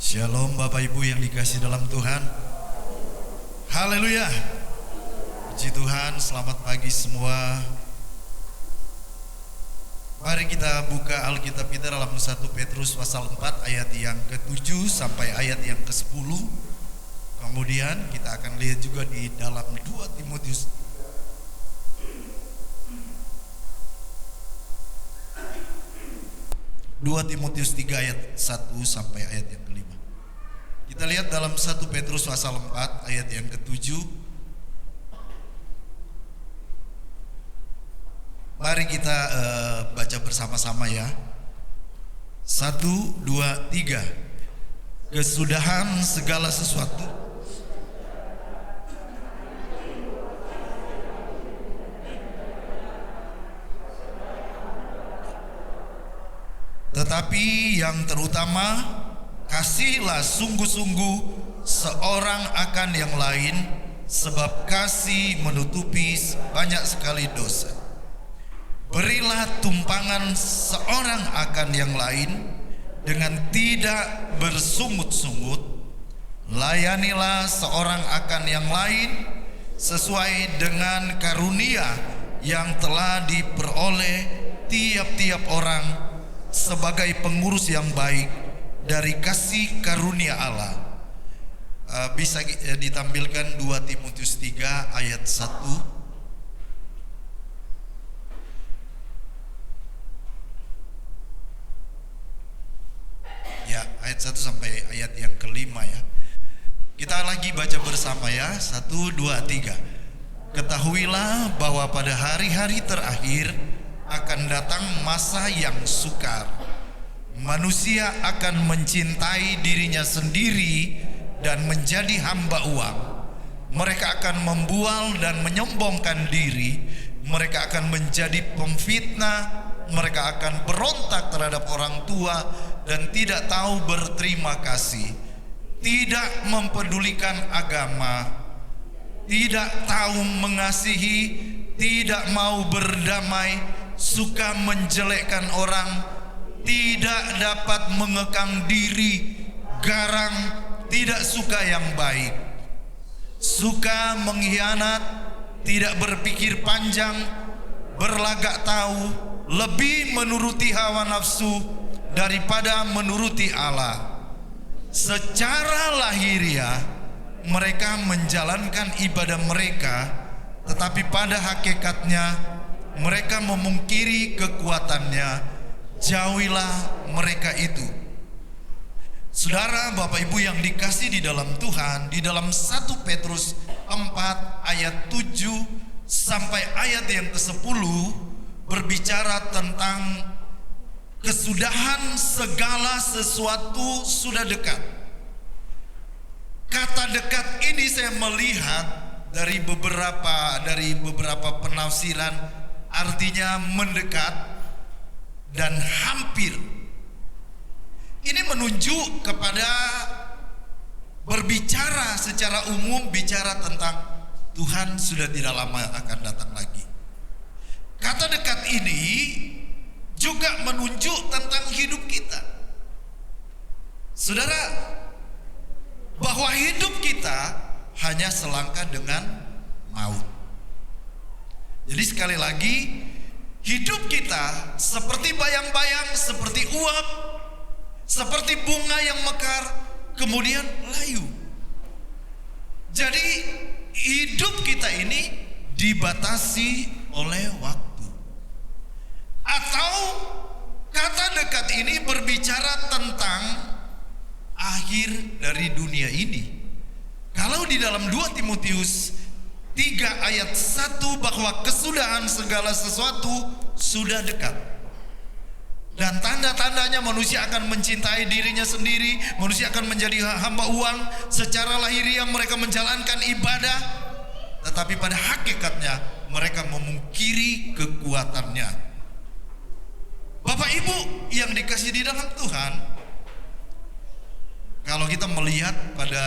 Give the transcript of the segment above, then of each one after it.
Shalom Bapak Ibu yang dikasihi dalam Tuhan. Haleluya. Puji Tuhan, selamat pagi semua. Mari kita buka Alkitab kita dalam 1 Petrus pasal 4 ayat yang ke-7 sampai ayat yang ke-10. Kemudian kita akan lihat juga di dalam 2 Timotius 3 ayat 1 sampai ayat yang ke-5. Kita lihat dalam 1 Petrus pasal 4 ayat yang ke-7. Mari kita baca bersama-sama ya. 1, 2, 3. Kesudahan segala sesuatu tetapi yang terutama, kasihlah sungguh-sungguh seorang akan yang lain, sebab kasih menutupi banyak sekali dosa. Berilah tumpangan seorang akan yang lain dengan tidak bersungut-sungut. Layanilah seorang akan yang lain sesuai dengan karunia yang telah diperoleh tiap-tiap orang sebagai pengurus yang baik dari kasih karunia Allah. Bisa ditampilkan 2 Timotius 3 ayat 1. Ya, ayat 1 sampai ayat yang ke-5 ya. Kita lagi baca bersama ya. 1, 2, 3. Ketahuilah bahwa pada hari-hari terakhir akan datang masa yang sukar. Manusia akan mencintai dirinya sendiri dan menjadi hamba uang. Mereka akan membual dan menyombongkan diri. Mereka akan menjadi pemfitnah. Mereka akan berontak terhadap orang tua dan tidak tahu berterima kasih. Tidak mempedulikan agama. Tidak tahu mengasihi. Tidak mau berdamai. Suka menjelekkan orang, tidak dapat mengekang diri, garang, tidak suka yang baik, suka mengkhianat, tidak berpikir panjang, berlagak tahu, lebih menuruti hawa nafsu daripada menuruti Allah. Secara lahiriah mereka menjalankan ibadah mereka, tetapi pada hakikatnya mereka memungkiri kekuatannya. Jauhilah mereka itu. Saudara, Bapak Ibu yang dikasihi di dalam Tuhan, di dalam 1 Petrus 4 ayat 7 sampai ayat yang ke-10 berbicara tentang kesudahan segala sesuatu sudah dekat. Kata dekat ini saya melihat dari beberapa penafsiran, artinya mendekat dan hampir. Ini menunjuk kepada berbicara secara umum, bicara tentang Tuhan sudah tidak lama akan datang lagi. Kata dekat ini juga menunjuk tentang hidup kita. Saudara, bahwa hidup kita hanya selangkah dengan maut. Jadi sekali lagi, hidup kita seperti bayang-bayang, seperti uap, seperti bunga yang mekar, kemudian layu. Jadi hidup kita ini dibatasi oleh waktu. Atau kata dekat ini berbicara tentang akhir dari dunia ini. Kalau di dalam 2 Timotius 3 ayat 1 bahwa kesudahan segala sesuatu sudah dekat. Dan tanda-tandanya manusia akan mencintai dirinya sendiri, manusia akan menjadi hamba uang. Secara lahiriah mereka menjalankan ibadah, tetapi pada hakikatnya mereka memungkiri kekuatannya. Bapak Ibu yang dikasihi di dalam Tuhan, kalau kita melihat pada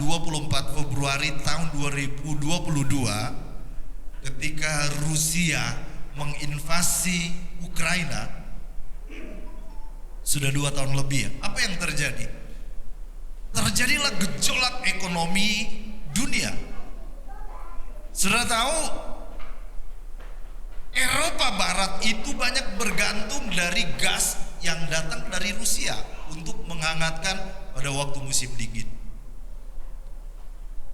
24 Februari tahun 2022 ketika Rusia menginvasi Ukraina, sudah 2 tahun lebih ya. Apa yang terjadi? terjadilah gejolak ekonomi dunia. Saudara tahu, Eropa Barat itu banyak bergantung dari gas yang datang dari Rusia untuk menghangatkan pada waktu musim dingin.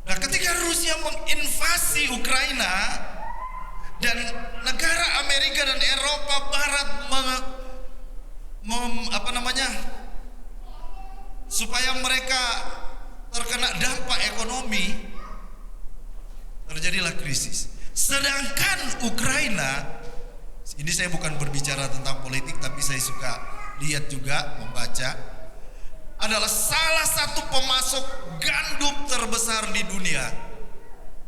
Nah, ketika Rusia menginvasi Ukraina dan negara Amerika dan Eropa Barat supaya mereka terkena dampak ekonomi, terjadilah krisis. Sedangkan Ukraina, ini saya bukan berbicara tentang politik, tapi saya suka lihat juga, membaca, adalah salah satu pemasok gandum terbesar di dunia,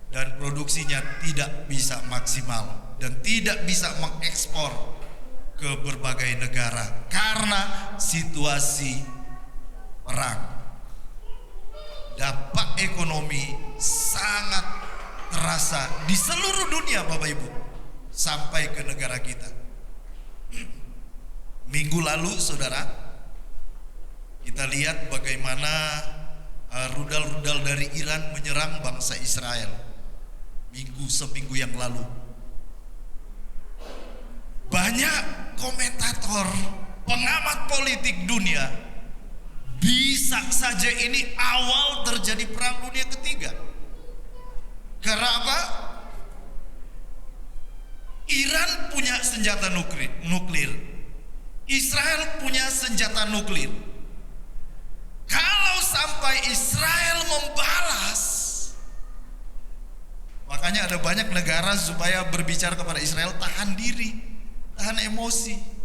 dan produksinya tidak bisa maksimal dan tidak bisa mengekspor ke berbagai negara karena situasi perang. Dampak ekonomi sangat terasa di seluruh dunia, Bapak Ibu, sampai ke negara kita. Minggu lalu, saudara, kita lihat bagaimana rudal-rudal dari Iran menyerang bangsa Israel seminggu yang lalu. Banyak komentator, pengamat politik dunia, bisa saja ini awal terjadi perang dunia ketiga. Karena apa? Iran punya senjata nuklir. Israel punya senjata nuklir. Kalau sampai Israel membalas, makanya ada banyak negara supaya berbicara kepada Israel, tahan diri, tahan emosi.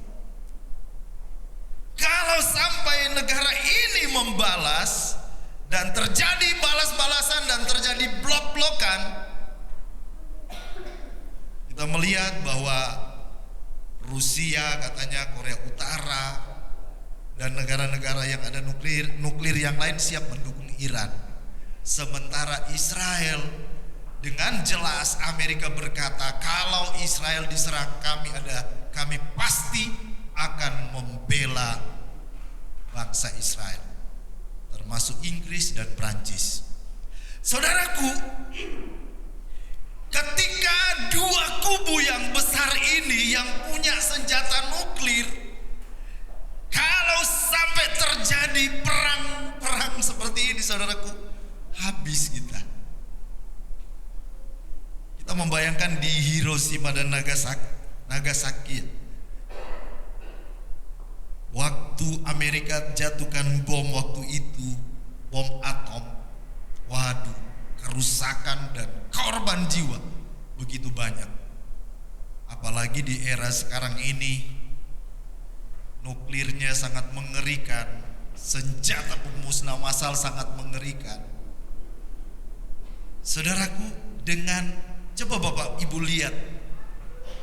Kalau sampai negara ini membalas dan terjadi balas-balasan dan terjadi blok-blokan, kita melihat bahwa Rusia, katanya Korea Utara, dan negara-negara yang ada nuklir yang lain siap mendukung Iran. Sementara Israel, dengan jelas Amerika berkata, kalau Israel diserang, kami pasti akan membela bangsa Israel, termasuk Inggris dan Prancis. Saudaraku, ketika dua kubu yang besar ini yang punya senjata nuklir, kalau sampai terjadi perang seperti ini, saudaraku, habis kita. Kita membayangkan di Hiroshima dan Nagasaki, waktu Amerika jatuhkan bom waktu itu, bom atom, waduh, kerusakan dan korban jiwa begitu banyak. Apalagi di era sekarang ini, nuklirnya sangat mengerikan, senjata pemusnah massal sangat mengerikan. Saudaraku, coba Bapak Ibu lihat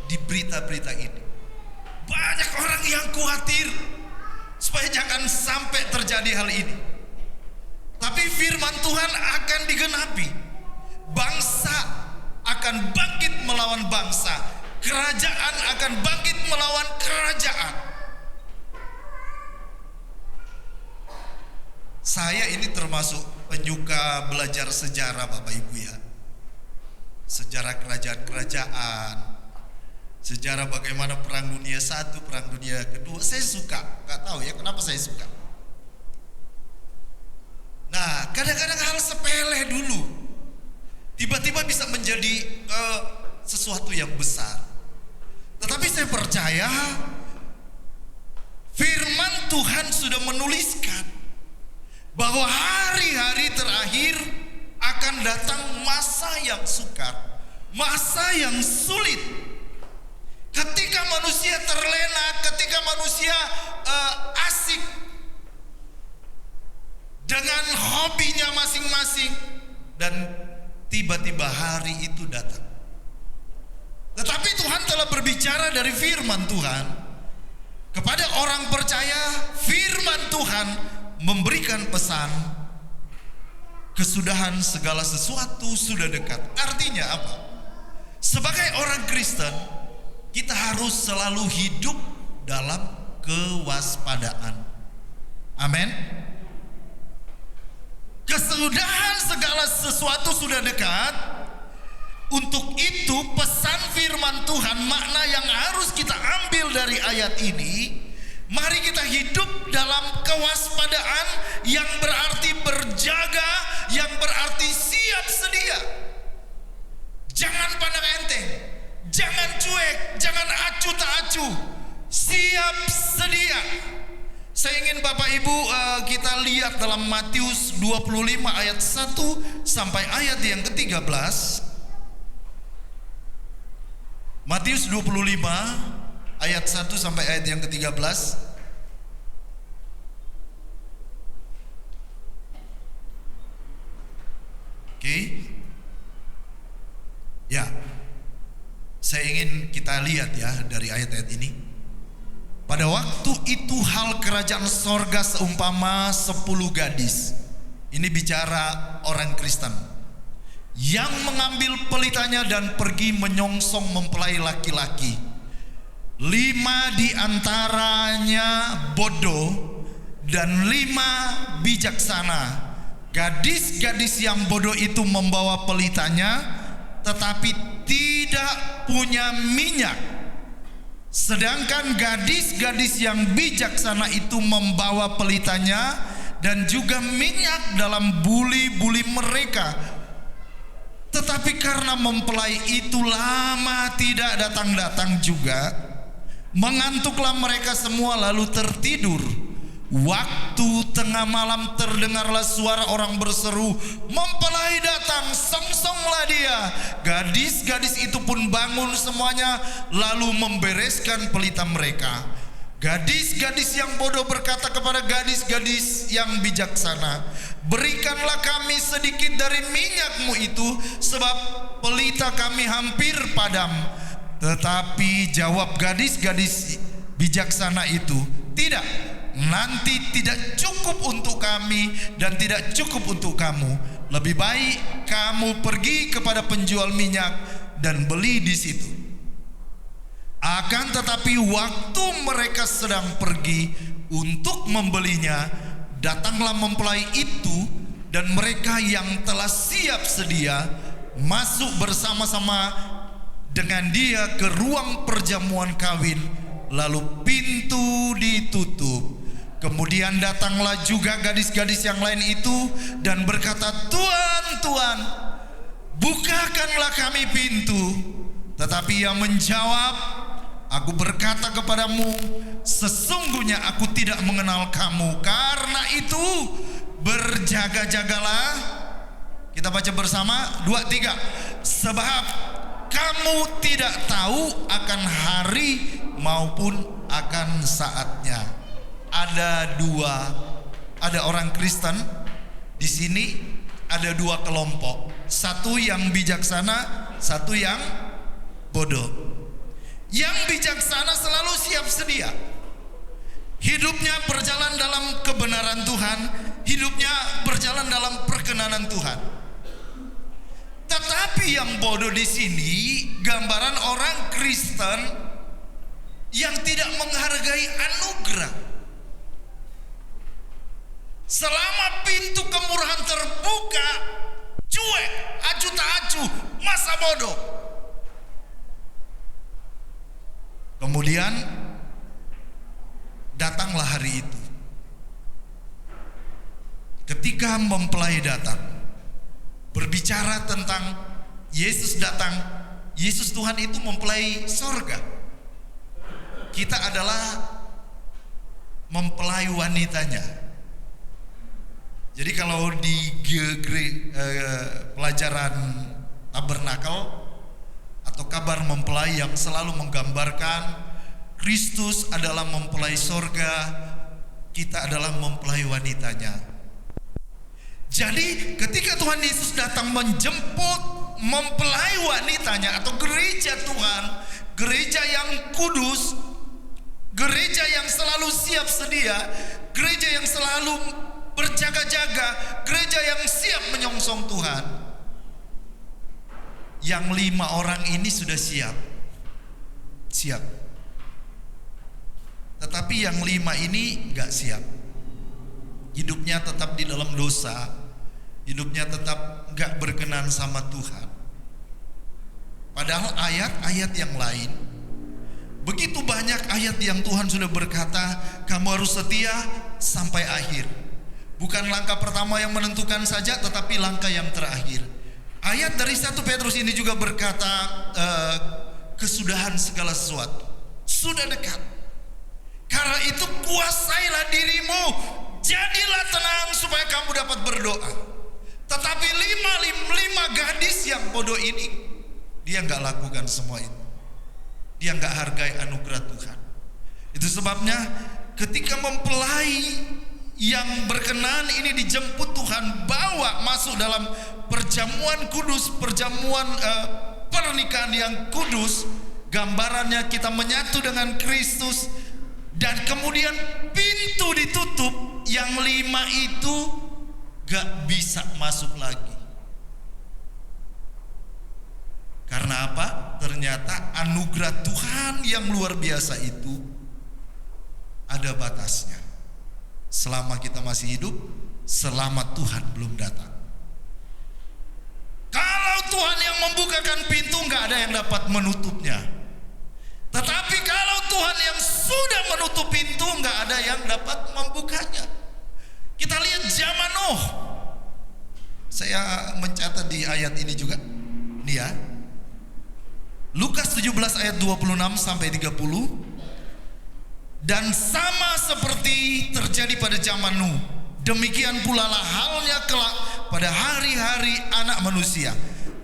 di berita-berita ini, banyak orang yang khawatir supaya jangan sampai terjadi hal ini. Tapi firman Tuhan akan digenapi. Bangsa akan bangkit melawan bangsa, kerajaan akan bangkit melawan kerajaan. Saya ini termasuk penyuka belajar sejarah, Bapak Ibu ya. Sejarah kerajaan-kerajaan, sejarah bagaimana perang dunia I, perang dunia kedua, saya suka. Gak tahu ya kenapa saya suka. Nah, kadang-kadang hal sepele dulu tiba-tiba bisa menjadi sesuatu yang besar. Tetapi saya percaya firman Tuhan sudah menuliskan bahwa hari-hari terakhir akan datang masa yang sukar, masa yang sulit. Ketika manusia terlena, ketika manusia asik dengan hobinya masing-masing, dan tiba-tiba hari itu datang. Tetapi Tuhan telah berbicara dari firman Tuhan kepada orang percaya. Firman Tuhan memberikan pesan, kesudahan segala sesuatu sudah dekat. Artinya apa? Sebagai orang Kristen, kita harus selalu hidup dalam kewaspadaan. Amin. kesudahan segala sesuatu sudah dekat. Untuk itu pesan firman Tuhan, makna yang harus kita ambil dari ayat ini, mari kita hidup dalam kewaspadaan yang berarti berjaga, yang berarti siap sedia. Jangan pandang enteng, jangan cuek, jangan acuh tak acuh, siap sedia. Saya ingin Bapak Ibu kita lihat dalam Matius 25 ayat 1 sampai ayat yang ke-13. Matius 25 ayat 1 sampai ayat yang ke-13. Oke. Ya. Saya ingin kita lihat ya dari ayat-ayat ini. Pada waktu itu hal kerajaan sorga seumpama 10 gadis. Ini bicara orang Kristen yang mengambil pelitanya dan pergi menyongsong mempelai laki-laki. 5 di antaranya bodoh dan 5 bijaksana. Gadis-gadis yang bodoh itu membawa pelitanya, tetapi tidak punya minyak. Sedangkan gadis-gadis yang bijaksana itu membawa pelitanya dan juga minyak dalam buli-buli mereka. Tetapi karena mempelai itu lama tidak datang-datang juga, mengantuklah mereka semua lalu tertidur. Waktu tengah malam terdengarlah suara orang berseru, "Mempelai datang, songsonglah dia." Gadis-gadis itu pun bangun semuanya lalu membereskan pelita mereka. Gadis-gadis yang bodoh berkata kepada gadis-gadis yang bijaksana, "Berikanlah kami sedikit dari minyakmu itu, sebab pelita kami hampir padam." Tetapi jawab gadis-gadis bijaksana itu, "Tidak, nanti tidak cukup untuk kami dan tidak cukup untuk kamu. Lebih baik kamu pergi kepada penjual minyak dan beli di situ." Akan tetapi waktu mereka sedang pergi untuk membelinya, datanglah mempelai itu dan mereka yang telah siap sedia masuk bersama-sama dengan dia ke ruang perjamuan kawin, lalu pintu ditutup. Kemudian datanglah juga gadis-gadis yang lain itu dan berkata, "Tuan, Tuan, bukakanlah kami pintu." Tetapi ia menjawab, "Aku berkata kepadamu, sesungguhnya aku tidak mengenal kamu. Karena itu berjaga-jagalah." Kita baca bersama, 2, 3. "Sebab kamu tidak tahu akan hari maupun akan saatnya." Ada orang Kristen di sini, ada 2 kelompok. Satu yang bijaksana, satu yang bodoh. Yang bijaksana selalu siap sedia. Hidupnya berjalan dalam kebenaran Tuhan, hidupnya berjalan dalam perkenanan Tuhan. Tetapi yang bodoh di sini gambaran orang Kristen yang tidak menghargai anugerah. Selama pintu kemurahan terbuka, cuek, acuh tak acuh, masa bodoh. Kemudian datanglah hari itu. Ketika mempelai datang, berbicara tentang Yesus datang. Yesus Tuhan itu mempelai sorga. Kita adalah mempelai wanitanya. Jadi kalau di pelajaran tabernakel atau kabar mempelai yang selalu menggambarkan Kristus adalah mempelai sorga, kita adalah mempelai wanitanya. Jadi ketika Tuhan Yesus datang menjemput mempelai wanitanya atau gereja Tuhan, gereja yang kudus, gereja yang selalu siap sedia, gereja yang selalu berjaga-jaga, gereja yang siap menyongsong Tuhan. Yang 5 orang ini sudah siap. Tetapi yang 5 ini gak siap. Hidupnya tetap di dalam dosa, hidupnya tetap gak berkenan sama Tuhan. Padahal ayat-ayat yang lain, begitu banyak ayat yang Tuhan sudah berkata, kamu harus setia sampai akhir. Bukan langkah pertama yang menentukan saja, tetapi langkah yang terakhir. Ayat dari 1 Petrus ini juga berkata, kesudahan segala sesuatu sudah dekat. Karena itu kuasailah dirimu, jadilah tenang supaya kamu dapat berdoa. Tetapi lima gadis yang bodoh ini, dia gak lakukan semua itu. Dia gak hargai anugerah Tuhan. Itu sebabnya ketika mempelai yang berkenan ini dijemput Tuhan, bawa masuk dalam perjamuan kudus, perjamuan pernikahan yang kudus. Gambarannya kita menyatu dengan Kristus. Dan kemudian pintu ditutup, yang 5 itu gak bisa masuk lagi. Karena apa? Ternyata anugerah Tuhan yang luar biasa itu ada batasnya. Selama kita masih hidup, selama Tuhan belum datang. Kalau Tuhan yang membukakan pintu, gak ada yang dapat menutupnya. Tetapi kalau Tuhan yang sudah menutup pintu, gak ada yang dapat membukanya. Kita lihat zaman Nuh. Saya mencatat di ayat ini juga. Nih ya, Lukas 17 ayat 26 sampai 30. Dan sama seperti terjadi pada zaman Nuh, demikian pula lah halnya kelak pada hari-hari anak manusia.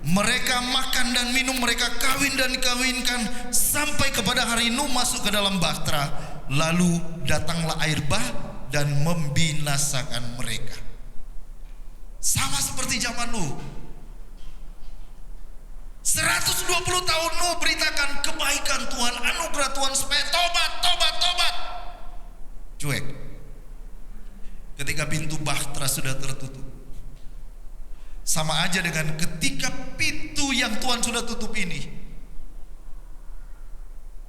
Mereka makan dan minum, mereka kawin dan dikawinkan, sampai kepada hari Nuh masuk ke dalam bahtera. Lalu datanglah air bah dan membinasakan mereka. Sama seperti zaman Nuh. 120 tahun Nuh beritakan kebaikan Tuhan, anugerah Tuhan supaya tobat. Cuek. Ketika pintu bahtera sudah tertutup, sama aja dengan ketika pintu yang Tuhan sudah tutup ini,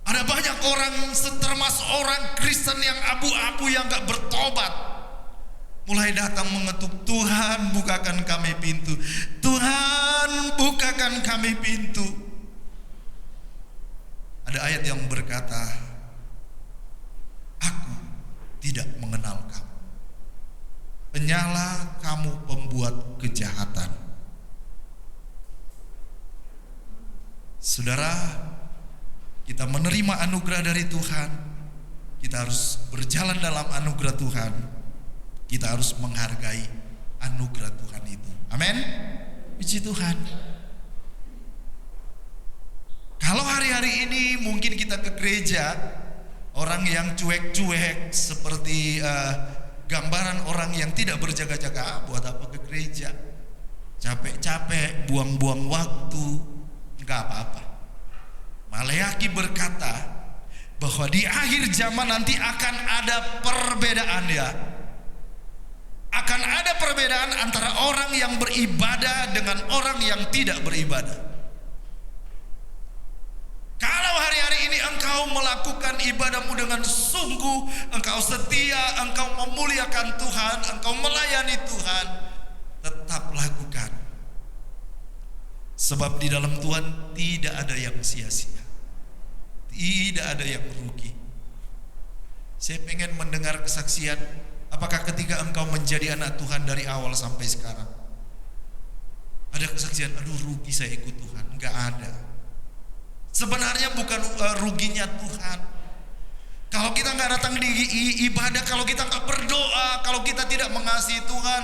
ada banyak orang, termasuk orang Kristen yang abu-abu, yang gak bertobat, mulai datang mengetuk, Tuhan bukakan kami pintu, Tuhan bukakan kami pintu. Ada ayat yang berkata, aku tidak mengenal kamu, penyalah kamu pembuat kejahatan. Saudara, kita menerima anugerah dari Tuhan, kita harus berjalan dalam anugerah Tuhan, kita harus menghargai anugerah Tuhan itu. Amin. Puji Tuhan. Kalau hari-hari ini mungkin kita ke gereja, orang yang cuek-cuek, seperti gambaran orang yang tidak berjaga-jaga. Buat apa ke gereja? Capek-capek, buang-buang waktu, enggak apa-apa. Maleaki berkata bahwa di akhir zaman nanti akan ada perbedaan, ya. Akan ada perbedaan antara orang yang beribadah dengan orang yang tidak beribadah. Kalau hari-hari ini engkau melakukan ibadahmu dengan sungguh, engkau setia, engkau memuliakan Tuhan, engkau melayani Tuhan, tetap lakukan. Sebab di dalam Tuhan tidak ada yang sia-sia, tidak ada yang rugi. Saya pengen mendengar kesaksian, apakah ketika engkau menjadi anak Tuhan dari awal sampai sekarang, ada kesaksian, aduh rugi saya ikut Tuhan? Enggak ada. Sebenarnya bukan ruginya Tuhan. Kalau kita nggak datang di ibadah, kalau kita nggak berdoa, kalau kita tidak mengasihi Tuhan,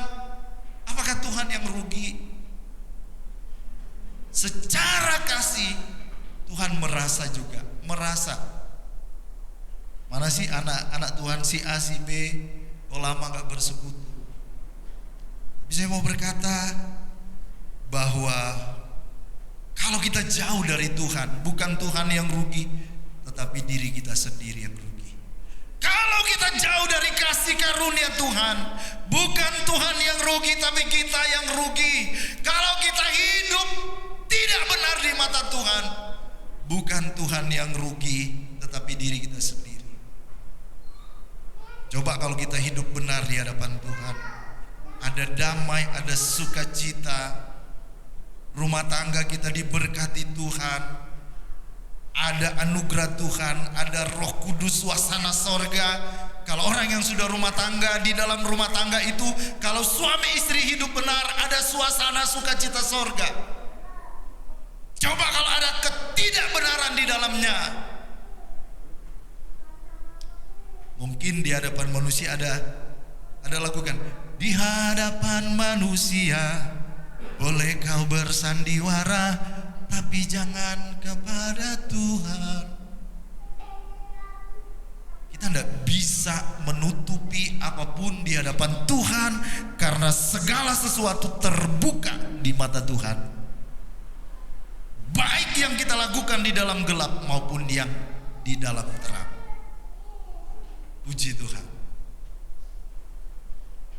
apakah Tuhan yang rugi? Secara kasih Tuhan merasa juga, merasa. Mana sih anak Tuhan si A si B kok lama nggak bersekutu? Tapi saya mau berkata bahwa kalau kita jauh dari Tuhan, bukan Tuhan yang rugi, tetapi diri kita sendiri yang rugi. Kalau kita jauh dari kasih karunia Tuhan, bukan Tuhan yang rugi, tapi kita yang rugi. Kalau kita hidup tidak benar di mata Tuhan, bukan Tuhan yang rugi, tetapi diri kita sendiri. Coba kalau kita hidup benar di hadapan Tuhan, ada damai, ada sukacita. Rumah tangga kita diberkati Tuhan, ada anugerah Tuhan, ada Roh Kudus, suasana sorga. Kalau orang yang sudah rumah tangga, di dalam rumah tangga itu, kalau suami istri hidup benar, ada suasana sukacita sorga. Coba kalau ada ketidakbenaran di dalamnya, mungkin di hadapan manusia ada lakukan, di hadapan manusia boleh kau bersandiwara, tapi jangan kepada Tuhan. Kita tidak bisa menutupi apapun di hadapan Tuhan, karena segala sesuatu terbuka di mata Tuhan. Baik yang kita lakukan di dalam gelap maupun yang di dalam terang. Puji Tuhan.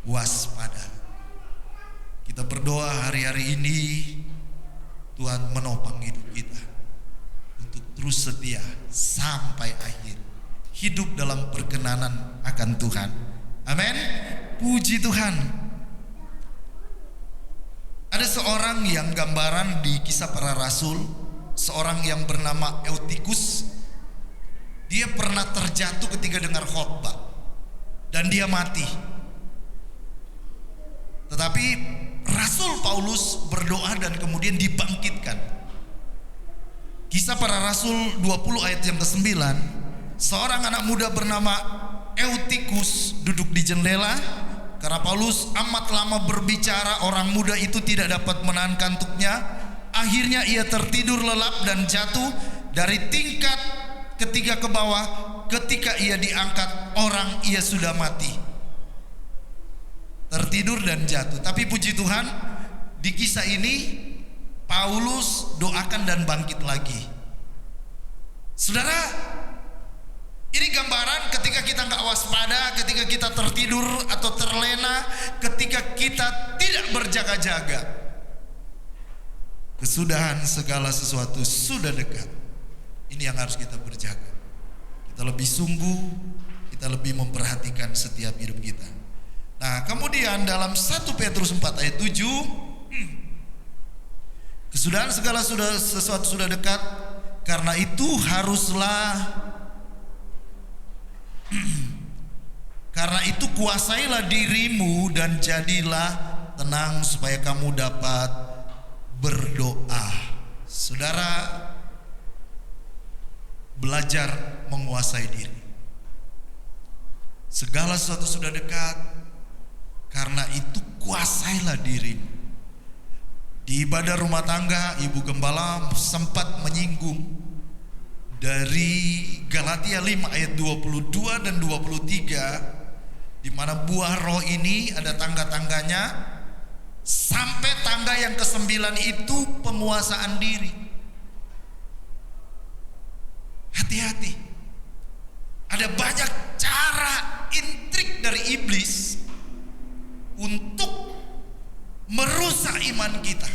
Waspada. Kita berdoa hari-hari ini Tuhan menopang hidup kita untuk terus setia sampai akhir, hidup dalam perkenanan akan Tuhan. Amin. Puji Tuhan. Ada seorang yang gambaran di Kisah Para Rasul, seorang yang bernama Eutikus. Dia pernah terjatuh ketika dengar khotbah dan dia mati. Tetapi Rasul Paulus berdoa dan kemudian dibangkitkan. Kisah Para Rasul 20 ayat yang ke-9, seorang anak muda bernama Eutikus duduk di jendela. Karena Paulus amat lama berbicara, orang muda itu tidak dapat menahan kantuknya. Akhirnya ia tertidur lelap dan jatuh dari tingkat ketiga ke bawah. Ketika ia diangkat, orang ia sudah mati. Tertidur dan jatuh. Tapi puji Tuhan, di kisah ini Paulus doakan dan bangkit lagi. Saudara, ini gambaran ketika kita nggak waspada, ketika kita tertidur atau terlena, ketika kita tidak berjaga-jaga. Kesudahan segala sesuatu sudah dekat. Ini yang harus kita berjaga. Kita lebih sungguh, kita lebih memperhatikan setiap hidup kita. Nah, kemudian dalam 1 Petrus 4 ayat 7, kesudahan segala sesuatu sudah dekat, karena itu karena itu kuasailah dirimu dan jadilah tenang supaya kamu dapat berdoa. Saudara, belajar menguasai diri. Segala sesuatu sudah dekat, karena itu kuasailah dirimu. Di ibadah rumah tangga, Ibu Gembala sempat menyinggung dari Galatia 5 ayat 22 dan 23, di mana buah roh ini ada tangga-tangganya, sampai tangga yang ke-9 itu penguasaan diri. Hati-hati. Ada banyak cara intrik dari iblis untuk merusak iman kita.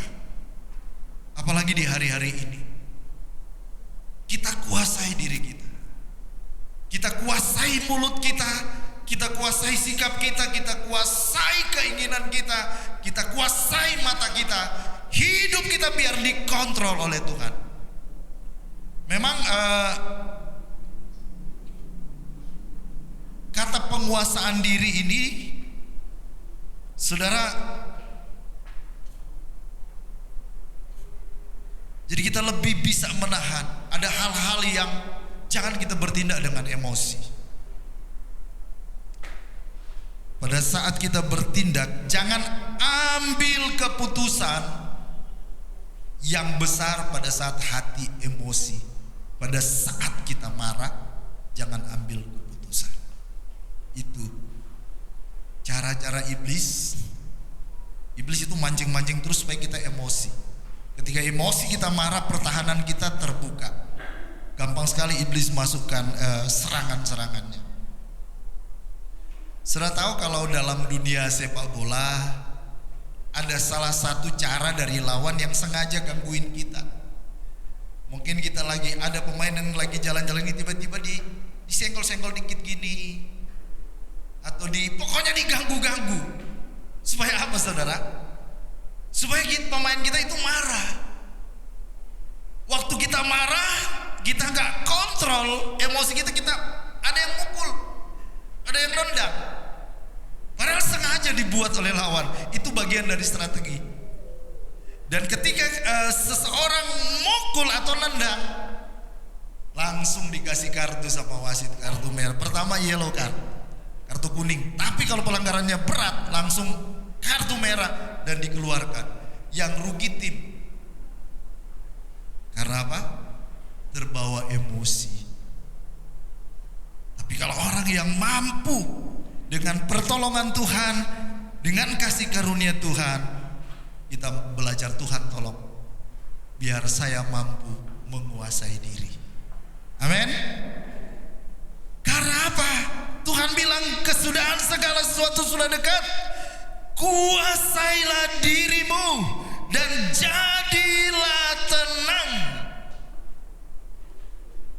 Apalagi di hari-hari ini. Kita kuasai diri kita. Kita kuasai mulut kita, kita kuasai sikap kita, kita kuasai keinginan kita, kita kuasai mata kita. Hidup kita biar dikontrol oleh Tuhan. Memang kata penguasaan diri ini, saudara, jadi kita lebih bisa menahan. Ada hal-hal yang jangan kita bertindak dengan emosi. Pada saat kita bertindak, jangan ambil keputusan yang besar pada saat hati emosi. Pada saat kita marah, jangan ambil keputusan. Itu cara-cara iblis. Iblis itu mancing-mancing terus supaya kita emosi. Ketika emosi kita marah, pertahanan kita terbuka. Gampang sekali iblis masukkan serangan-serangannya. Sudah tahu kalau dalam dunia sepak bola ada salah satu cara dari lawan yang sengaja gangguin kita. Mungkin kita lagi ada pemain yang lagi jalan-jalan ini tiba-tiba disenggol-senggol dikit gini, atau pokoknya diganggu-ganggu Supaya apa saudara? Supaya pemain kita itu marah. Waktu kita marah, kita nggak kontrol emosi kita, ada yang mukul, ada yang nendang. Padahal sengaja dibuat oleh lawan. Itu bagian dari strategi. Dan ketika seseorang mukul atau nendang, langsung dikasih kartu sama wasit, kartu merah. Pertama yellow card, kartu kuning. Tapi kalau pelanggarannya berat, langsung kartu merah dan dikeluarkan. Yang rugi tim. Karena apa? Terbawa emosi. Tapi kalau orang yang mampu dengan pertolongan Tuhan, dengan kasih karunia Tuhan, kita belajar, Tuhan tolong biar saya mampu menguasai diri. Amin. Karena apa? Tuhan bilang kesudahan segala sesuatu sudah dekat. Kuasailah dirimu dan jadilah tenang.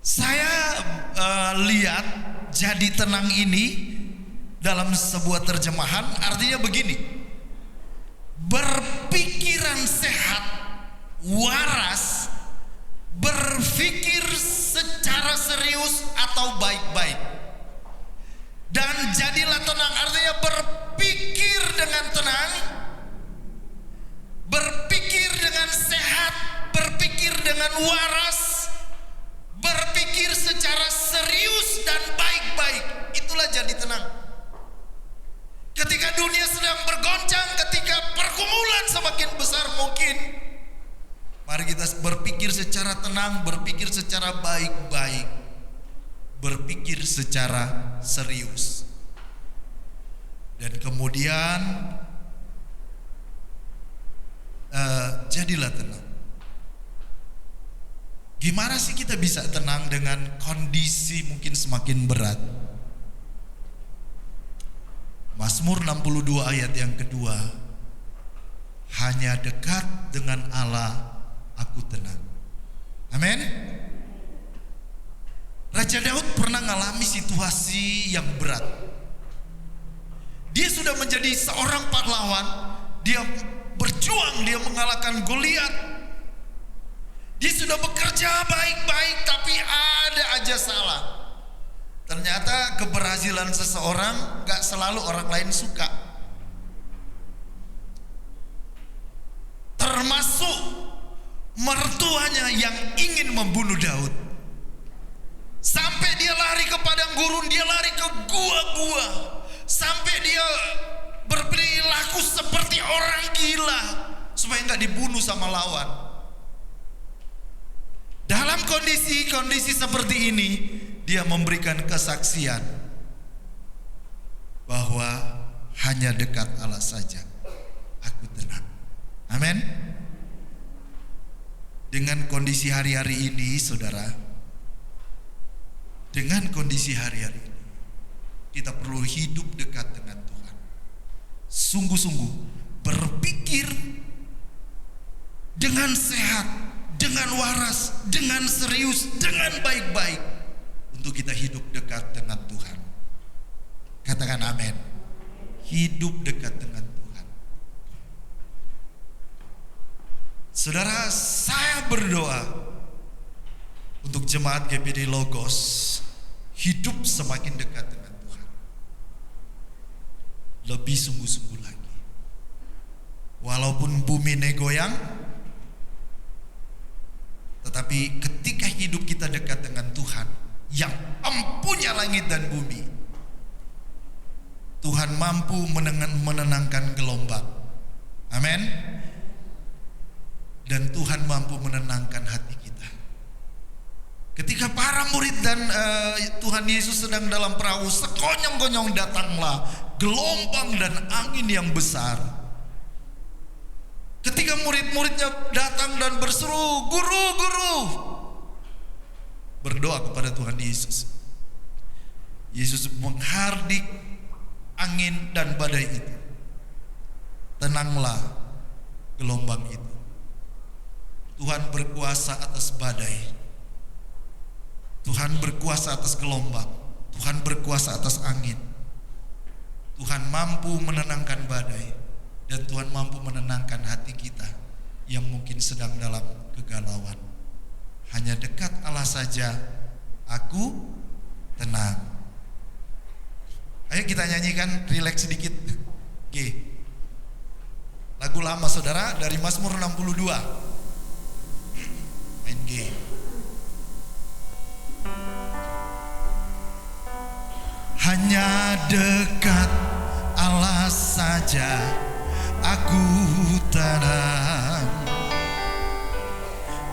Saya lihat jadi tenang ini dalam sebuah terjemahan artinya begini: berpikiran sehat, waras, berpikir secara serius atau baik-baik. Dan jadilah tenang artinya berpikir dengan tenang, berpikir dengan sehat, berpikir dengan waras, berpikir secara serius dan baik-baik. Itulah jadi tenang. Ketika dunia sedang bergoncang, ketika pergumulan semakin besar mungkin, mari kita berpikir secara tenang, berpikir secara baik-baik, berpikir secara serius. Dan kemudian jadilah tenang. Gimana sih kita bisa tenang dengan kondisi mungkin semakin berat? Mazmur 62 ayat yang kedua, hanya dekat dengan Allah aku tenang. Amin. Raja Daud pernah mengalami situasi yang berat. Dia sudah menjadi seorang pahlawan. Dia berjuang, dia mengalahkan Goliat. Dia sudah bekerja baik-baik, tapi ada aja salah. Ternyata keberhasilan seseorang gak selalu orang lain suka. Termasuk mertuanya yang ingin membunuh Daud. Sampai dia lari ke padang gurun, dia lari ke gua-gua. Sampai dia berperilaku seperti orang gila supaya gak dibunuh sama lawan. Dalam kondisi seperti ini, dia memberikan kesaksian bahwa hanya dekat Allah saja aku tenang. Amin. Dengan kondisi hari-hari ini, saudara, dengan kondisi hari-hari ini, kita perlu hidup dekat dengan Tuhan. Sungguh-sungguh berpikir dengan sehat, dengan waras, dengan serius, dengan baik-baik, untuk kita hidup dekat dengan Tuhan. Katakan amin. Hidup dekat dengan Tuhan. Saudara, saya berdoa untuk jemaat GPD Logos hidup semakin dekat dengan Tuhan, lebih sungguh-sungguh lagi. Walaupun bumi ini goyang, tetapi ketika hidup kita dekat dengan Tuhan yang empunya langit dan bumi, Tuhan mampu menenangkan gelombang. Amin. Dan Tuhan mampu menenangkan hati kita. Ketika para murid dan Tuhan Yesus sedang dalam perahu, sekonyong-konyong datanglah gelombang dan angin yang besar. Ketika murid-muridnya datang dan berseru, "Guru, guru!" berdoa kepada Tuhan Yesus. Yesus menghardik angin dan badai itu. Tenanglah gelombang itu. Tuhan berkuasa atas badai. Tuhan berkuasa atas gelombang. Tuhan berkuasa atas angin. Tuhan mampu menenangkan badai. Dan Tuhan mampu menenangkan hati kita yang mungkin sedang dalam kegalauan. Hanya dekat Allah saja aku tenang. Ayo kita nyanyikan, rileks sedikit. G. Lagu lama saudara dari Mazmur 62. Main G. Hanya dekat Allah saja aku tenang,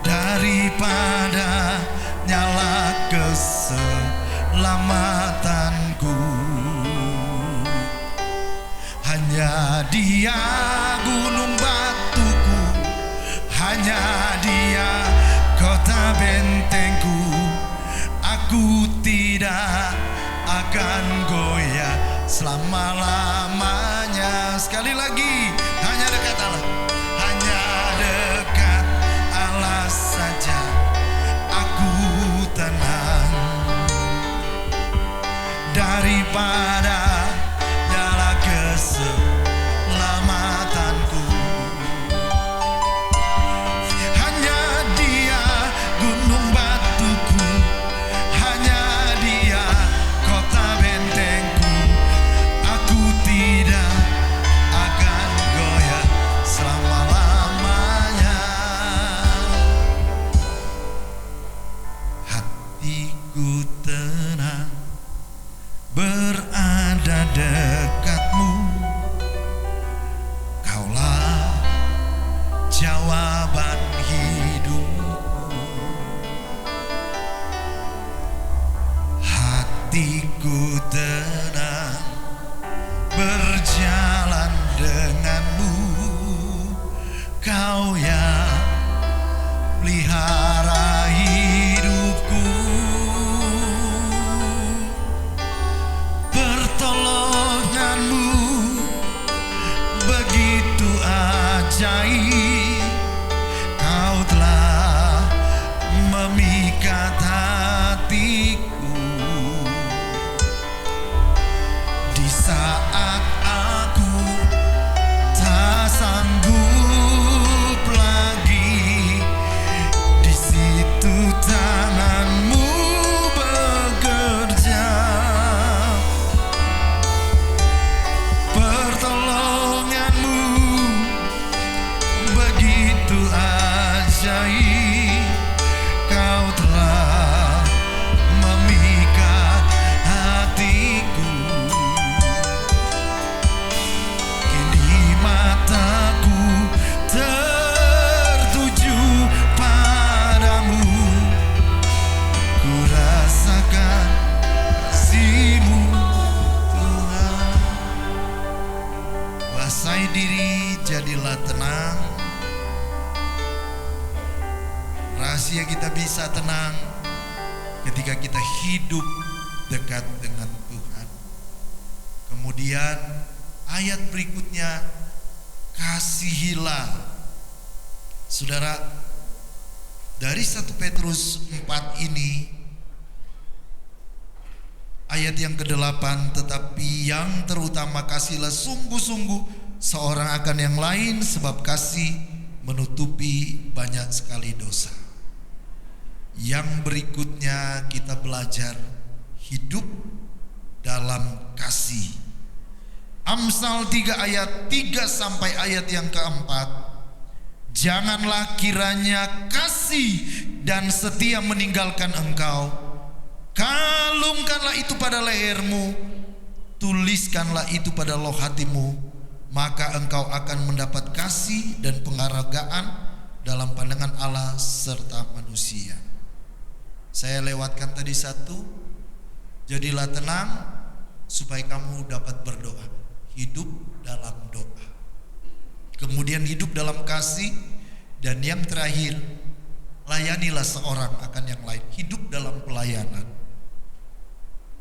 daripada nyala keselamatanku. Hanya Dia gunung batuku, hanya Dia kota bentengku. Aku tidak akan goyah selama-lamanya. Sekali lagi, hanya dekat Allah, hanya dekat Allah saja aku tenang, daripada nyala keselamatanku. Hanya Dia gunung batuku, hanya Dia kota bentengku. Aku tidak akan goyah selama-lamanya. Hatiku tenang berada dekatmu. Kaulah jawaban hidupku. Hatiku tenang berjalan denganmu. Kau yang pelihara hidupku. Pertolonganmu begitu ajaib. Kau telah memikat hatiku. Di saat aku tak sanggup lagi, di situ tanganmu bekerja. Pertolonganmu begitu ajaib. Kau telah memikat hatiku. Kini mataku tertuju padamu. Ku rasakan kasih-Mu Tuhan. Kuasai diri, jadilah tenang. Rahasia kita bisa tenang ketika kita hidup dekat dengan Tuhan. Kemudian ayat berikutnya, kasihilah. Saudara, dari 1 Petrus 4 ini ayat yang ke-8, tetapi yang terutama kasihilah sungguh-sungguh seorang akan yang lain, sebab kasih menutupi banyak sekali dosa. Yang berikutnya kita belajar hidup dalam kasih. Amsal 3 ayat 3 sampai ayat yang keempat. Janganlah kiranya kasih dan setia meninggalkan engkau. Kalungkanlah itu pada lehermu, tuliskanlah itu pada loh hatimu, maka engkau akan mendapat kasih dan penghargaan dalam pandangan Allah serta manusia. Saya lewatkan tadi satu, jadilah tenang supaya kamu dapat berdoa. Hidup dalam doa. Kemudian hidup dalam kasih. Dan yang terakhir, layanilah seorang akan yang lain. Hidup dalam pelayanan.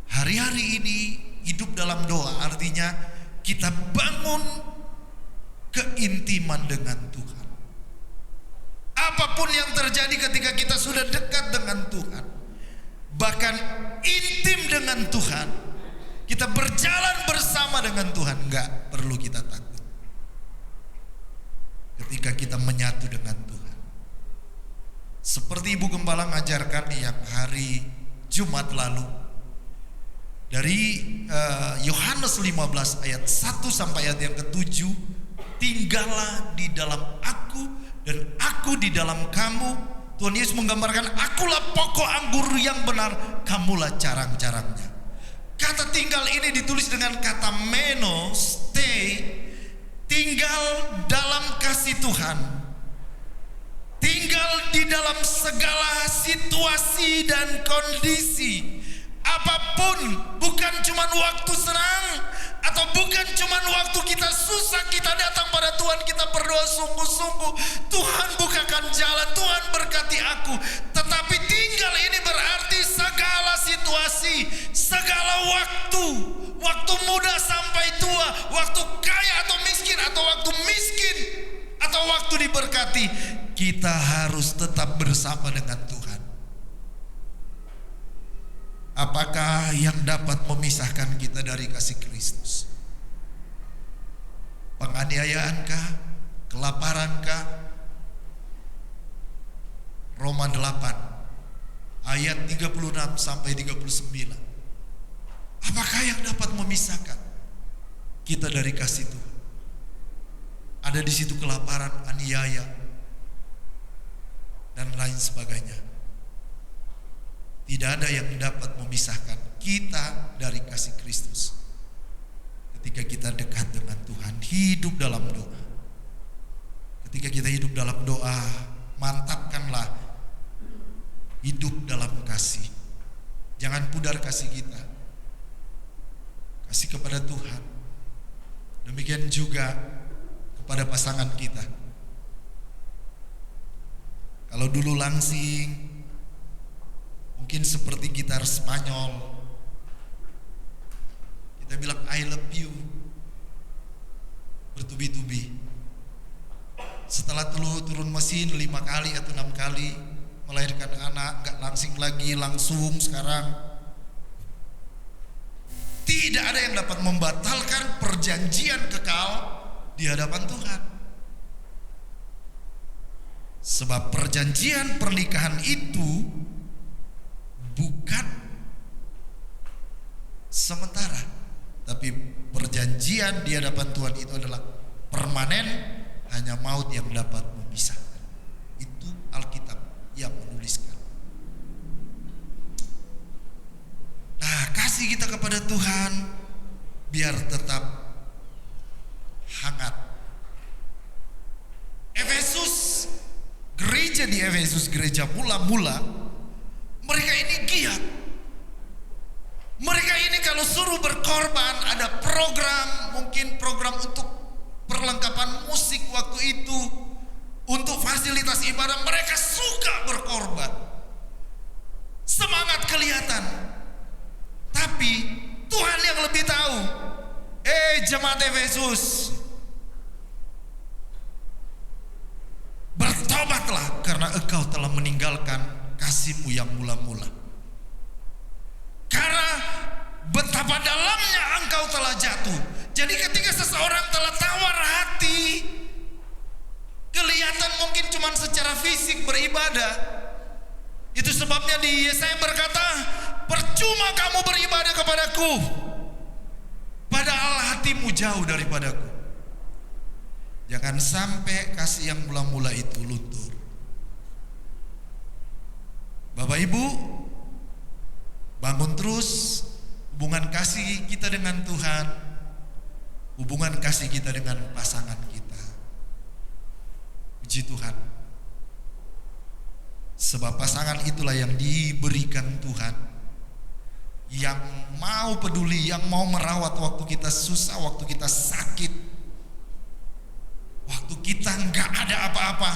Hari-hari ini hidup dalam doa artinya kita bangun keintiman dengan Tuhan. Apapun yang terjadi ketika kita sudah dekat dengan Tuhan, bahkan intim dengan Tuhan, kita berjalan bersama dengan Tuhan, enggak perlu kita takut. ketika kita menyatu dengan Tuhan. Seperti Ibu Gembala mengajarkan yang hari Jumat lalu, dari Yohanes 15 ayat 1 sampai ayat yang ke-7, tinggallah di dalam aku dan aku di dalam kamu. Tuhan Yesus menggambarkan, akulah pokok anggur yang benar, kamulah carang-carangnya. Kata tinggal ini ditulis dengan kata meno, stay, tinggal dalam kasih Tuhan, tinggal di dalam segala situasi dan kondisi. Apapun, bukan cuma waktu senang atau bukan cuma waktu kita susah, kita datang pada Tuhan, kita berdoa sungguh-sungguh, Tuhan bukakan jalan, Tuhan berkati aku. Tetapi tinggal ini berarti segala situasi, segala waktu, waktu muda sampai tua, waktu kaya atau waktu miskin atau waktu diberkati, kita harus tetap bersama dengan Tuhan. Apakah yang dapat memisahkan kita dari kasih Kristus? Penganiayaankah? Kelaparankah? Roma 8 ayat 36 sampai 39. Apakah yang dapat memisahkan kita dari kasih Tuhan? Ada di situ kelaparan, aniaya, dan lain sebagainya. Tidak ada yang dapat memisahkan kita dari kasih Kristus. Ketika kita dekat dengan Tuhan, hidup dalam doa. Ketika kita hidup dalam doa, mantapkanlah hidup dalam kasih. Jangan pudar kasih kita. Kasih kepada Tuhan. Demikian juga kepada pasangan kita. Kalau dulu langsing, mungkin seperti gitar Spanyol, kita bilang I love you bertubi-tubi. Setelah turun mesin 5 kali atau 6 kali, melahirkan anak, gak langsing lagi, langsung sekarang. Tidak ada yang dapat membatalkan perjanjian kekal di hadapan Tuhan. Sebab perjanjian pernikahan itu bukan sementara, tapi perjanjian di hadapan Tuhan itu adalah permanen, hanya maut yang dapat memisahkan. Itu Alkitab yang menuliskan. Nah, kasih kita kepada Tuhan biar tetap hangat. Efesus, gereja di Efesus, gereja mula-mula, mereka ini giat. Mereka ini kalau suruh berkorban, ada program, mungkin program untuk perlengkapan musik waktu itu, untuk fasilitas ibadah, mereka suka berkorban. Semangat kelihatan. Tapi Tuhan yang lebih tahu. Jemaat Efesus, bertobatlah karena engkau telah meninggalkan kasihmu yang mula-mula. Karena betapa dalamnya engkau telah jatuh. Jadi ketika seseorang telah tawar hati, kelihatan mungkin cuma secara fisik beribadah. Itu sebabnya di Yesaya berkata, percuma kamu beribadah kepadaku, padahal hatimu jauh daripadaku. Jangan sampai kasih yang mula-mula itu luntur. Bapak Ibu, bangun terus hubungan kasih kita dengan Tuhan, hubungan kasih kita dengan pasangan kita. Puji Tuhan. Sebab pasangan itulah yang diberikan Tuhan, yang mau peduli, yang mau merawat waktu kita susah, waktu kita sakit, waktu kita nggak ada apa-apa,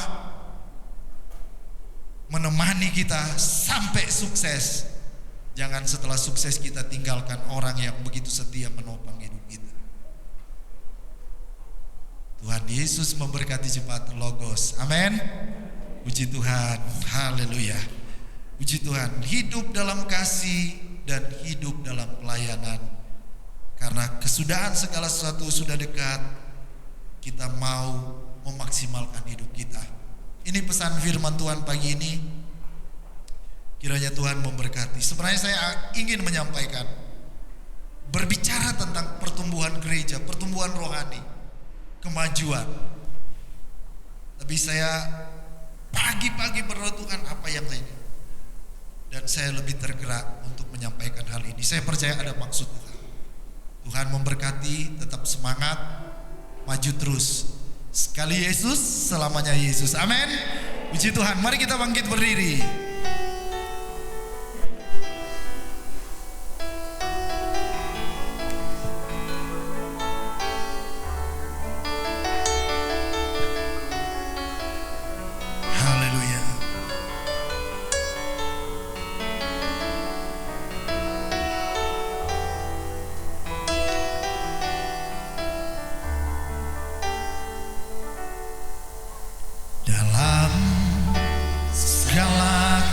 menemani kita sampai sukses. Jangan setelah sukses kita tinggalkan orang yang begitu setia menopang hidup kita. Tuhan Yesus memberkati jemaat Logos. Amin. Puji Tuhan. Haleluya. Puji Tuhan. Hidup dalam kasih dan hidup dalam pelayanan. Karena kesudahan segala sesuatu sudah dekat, kita mau memaksimalkan hidup kita. Ini pesan firman Tuhan pagi ini. Kiranya Tuhan memberkati. Sebenarnya saya ingin menyampaikan, berbicara tentang pertumbuhan gereja, pertumbuhan rohani, kemajuan. Tapi saya pagi-pagi berdoa, Tuhan apa yang lain? Dan saya lebih tergerak untuk menyampaikan hal ini. Saya percaya ada maksud Tuhan. Tuhan memberkati, tetap semangat, maju terus. Sekali Yesus, selamanya Yesus. Amin. Puji Tuhan. Mari kita bangkit berdiri. Haleluya. Dalam segala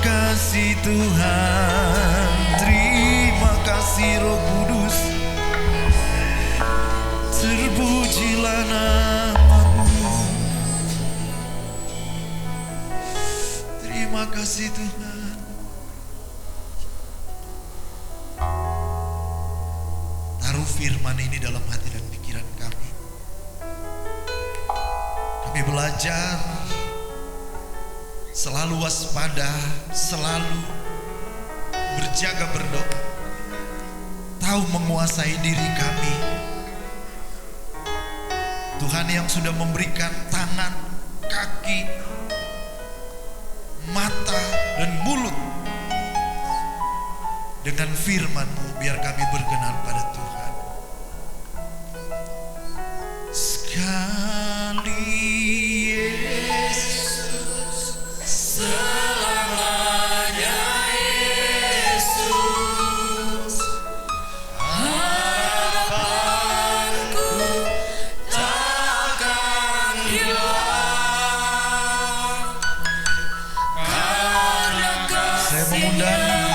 kasih Tuhan, terima kasih Roh Kudus. Terpujilah nama-Mu. Terima kasih Tuhan. Taruh firman ini dalam hati dan pikiran kami. Kami belajar selalu waspada, selalu berjaga berdoa, tahu menguasai diri kami. Tuhan yang sudah memberikan tangan, kaki, mata, dan mulut. Dengan firman-Mu biar kami berkenan pada Tuhan. Sekali Yesus, selamanya Yesus, harapanku takkan hilang. Saya mengundang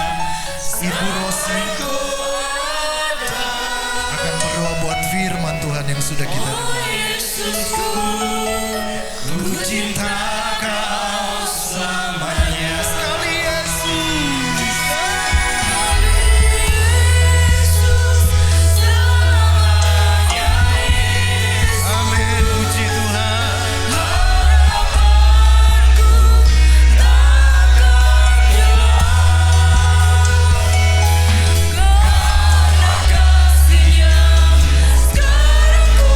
Ibu Rosi akan berdoa buat firman Tuhan yang sudah kita dengar. Ku cinta Kau selamanya. Sekali Yesus, selamanya Yesus. Amin, puji Tuhan. Harapanku takkan hilang, karena kasih-Nya sekarang ku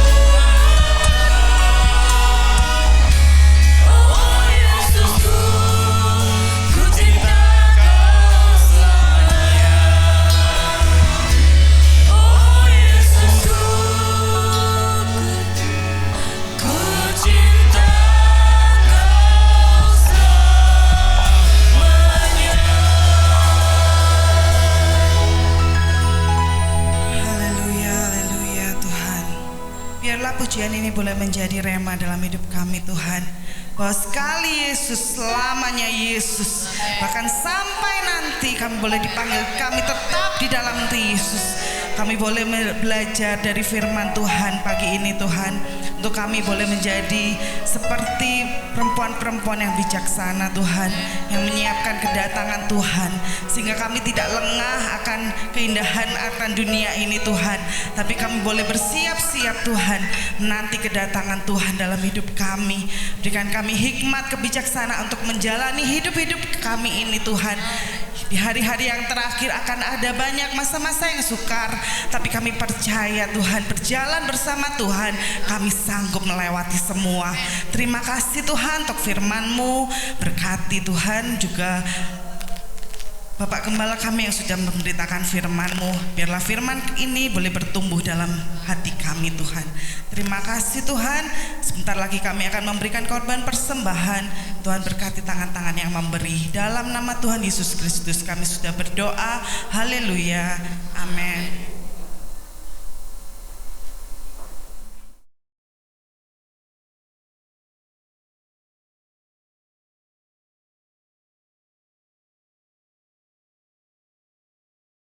pujian ini boleh menjadi rema dalam hidup kami Tuhan, bahwa sekali Yesus, selamanya Yesus, bahkan sampai nanti kami boleh dipanggil, kami tetap di dalam Yesus. Kami boleh belajar dari firman Tuhan pagi ini Tuhan, untuk kami boleh menjadi seperti perempuan-perempuan yang bijaksana Tuhan, yang menyiapkan kedatangan Tuhan, sehingga kami tidak lengah akan keindahan akan dunia ini Tuhan, tapi kami boleh bersiap-siap Tuhan menanti kedatangan Tuhan dalam hidup kami. Berikan kami hikmat kebijaksanaan untuk menjalani hidup-hidup kami ini Tuhan. Di hari-hari yang terakhir akan ada banyak masa-masa yang sukar, tapi kami percaya Tuhan, berjalan bersama Tuhan kami sanggup melewati semua. Terima kasih Tuhan untuk firman-Mu. Berkati Tuhan juga Bapak Gembala kami yang sudah memberitakan firman-Mu. Biarlah firman ini boleh bertumbuh dalam hati kami Tuhan. Terima kasih Tuhan. Sebentar lagi kami akan memberikan korban persembahan. Tuhan berkati tangan-tangan yang memberi. Dalam nama Tuhan Yesus Kristus kami sudah berdoa. Haleluya. Amin.